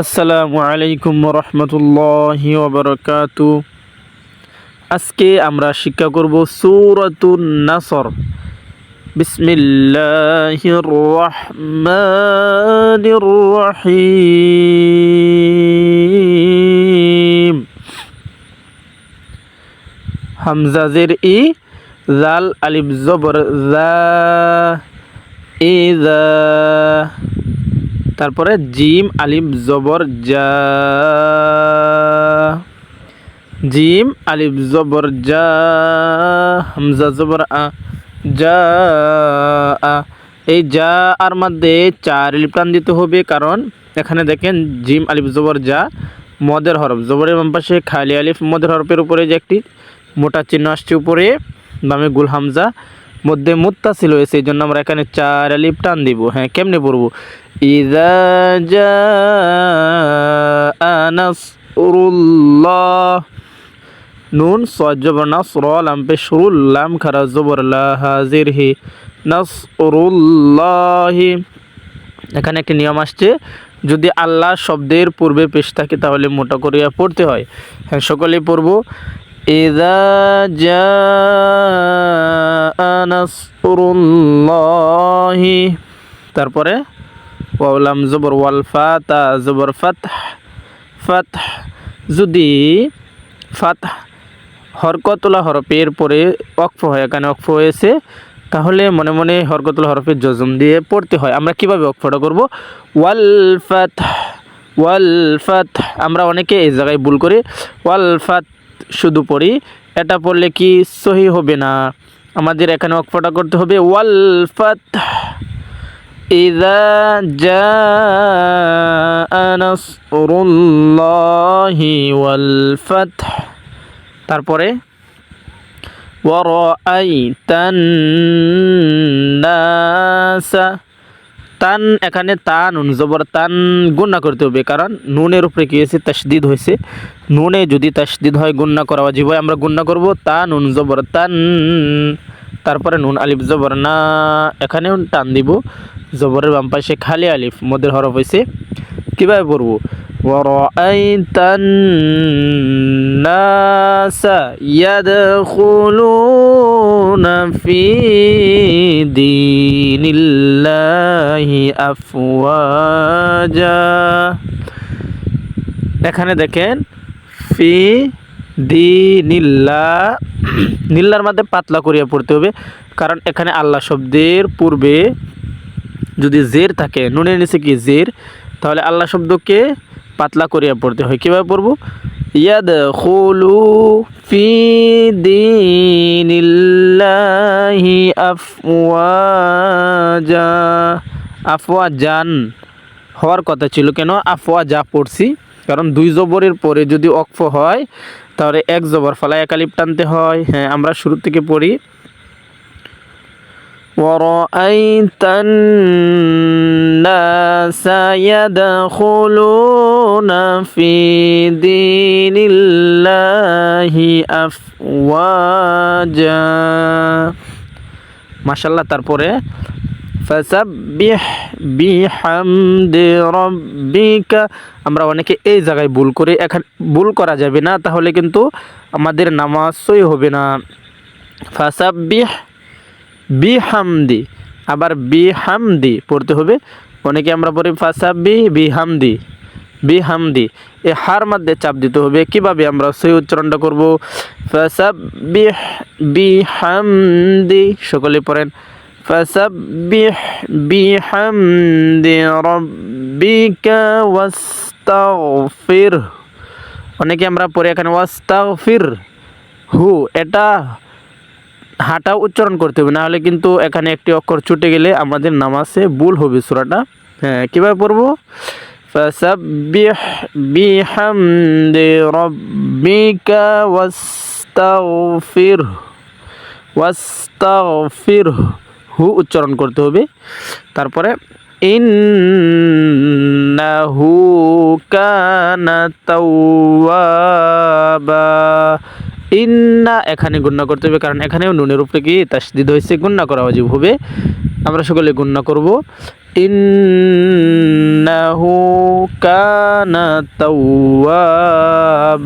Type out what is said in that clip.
আসসালামু আলাইকুম রহমতুল্লাহি ওয়াবারাকাতু। আজকে আমরা শিক্ষা করব সূরাতুন নাসর। বিসমিল্লাহির রহমানির রহিম। হামজা জের ই, জাল আলিফ জবর জা, ইযা। তারপরে জিম আলিফ জবর জা, জিম আলিফ জবর জা, হামজা জবর আ, জা আ। এই জা আর মধ্যে চার আলিফ টান দিতে হবে, কারণ এখানে দেখেন জিম আলিফ জবর জা মদের হরফ, জবরের বাম পাশে খালি আলিফ, মদের হরফের উপরে যে একটি মোটা চিহ্ন আসছে উপরে বামে গুল হামজা, মধ্যে মুত্তাসিল হয়েছে, এই জন্য আমরা এখানে চার আলিফ টান দিব। হ্যাঁ, কেমনে পড়বো? ইযা জাআ নাসরুল্লাহ, নুন সদ জবর নাসর, লাম পেশ রুল, লাম খারা জবর লা, হাজির হি, নাসরুল্লাহি। এখানে একটি নিয়ম আসছে, যদি আল্লাহ শব্দের পূর্বে পেশ থাকে তাহলে মোটা করিয়া পড়তে হয়। হ্যাঁ, সকলেই পড়ব। ইযা জাআ নাসরুল্লাহি, তারপরে ওয়াও লাম জবর ওয়াল, ফাতা জবর ফাতহ, ফাতহ। যদি ফাতহ হরকতুল্লাহ হরফের পরে ওয়াকফ হয়, এখানে ওয়াকফ হয়েছে, তাহলে মনে মনে হরকতুল্লাহ হরফের জজম দিয়ে পড়তে হয়। আমরা কিভাবে ওয়াকফটা করব? ওয়াল ফাতহ, ওয়াল ফাতহ। আমরা অনেকে এই জায়গায় ভুল করি, ওয়াল ফাত শুধু পড়ি, এটা পড়লে কি সহি হবে না, আমাদের এখানে ওয়াকফটা করতে হবে ওয়াল ফাতহ। ইযা জাআ নাসরুল্লাহি ওয়াল ফাতহ। তারপরে ওয়ারাআইতান নাসা, তান, এখানে তা নুন জবর তান গুণনা করতে হবে, কারণ নুনের উপরে কি হয়েছে? তাসদিদ হয়েছে। নুনে যদি তাসদিদ হয় গুণনা করা ওয়াজিব হয়, আমরা গুণনা করব তা নুন জবর তান। তারপরে নুন আলিফ জবর না, এখানেও টান দিব, জবরের বাম পাশে খালি আলিফ, মদের হরফ হয়েছে। কীভাবে পড়ব? ওয়ারাআইতান নাসা ইয়াদখুলুনা ফি দীনিল্লাহি আফওয়াজা। এখানে দেখেন ফি দীনিল্লাহ, নিল্লার মধ্যে পাতলা করিয়া পড়তে হবে, কারণ এখানে আল্লাহ শব্দের পূর্বে যদি জের থাকে, নুনের নিচে কি জের, তাহলে আল্লাহ শব্দকে পাতলা করিয়া পড়তে হয়। কীভাবে পড়ব? ইয়াদখুলু ফি দীনিল্লাহি আফওয়াজা। আফওয়াজান হওয়ার কথা ছিল, কেন আফওয়াজা পড়ছি? কারণ দুই জবরের পরে যদি ওয়াকফ হয় তাহলে এক জবর ফলায় এক আলিফ টানতে হয়। হ্যাঁ, আমরা শুরু থেকে পড়ি। ওয়ারাআইতান নাসা ইয়াদখুলুনা ফি দীনিল্লাহি আফওয়াজা। মাশাআল্লাহ। তারপরে ফাসাব্বিহ বিহামদি রাব্বিকা, আমরা অনেকে এই জায়গায় ভুল করি, এখানে ভুল করা যাবে না, তাহলে কিন্তু আমাদের নামাজ সই হবে না। ফাসাব্বিহ বিহামদি, আবার বিহামদি পড়তে হবে। অনেকে আমরা পড়ি ফাসাব্বিহ বিহামদি, বিহামদি, এ হার মধ্যে চাপ দিতে হবে। কিভাবে আমরা সই উচ্চারণটা করব? ফাসাব্বিহ বিহামদি, সকলে পড়েন ফাসাব্বিহ বিহামদি রাব্বিকা ওয়াস্তাগফির। অনেকে আমরা পড়ি এখানে ওয়াস্তাগফির হু, এটা হাঁটা উচ্চারণ করতে হবে, না হলে কিন্তু এখানে একটি অক্ষর ছুটে গেলে আমাদের নামাজে ভুল হবে সূরাটা। হ্যাঁ, কীভাবে পড়ব? ফাসাব্বিহ বিহামদি রাব্বিকা ওয়াস্তাগফির, ওয়াস্তাগফির হু উচ্চারণ করতে হবে। তারপরে ইন্নাহু কানা তাওয়াবা, ইন্না এখানে গুণনা করতে হবে, কারণ এখানেও নুনের উপরে কি তাসদিদ হয়েছে, গুণনা করা ওয়াজিব হবে। আমরা সকলে গুণনা করব। إنه كان توابا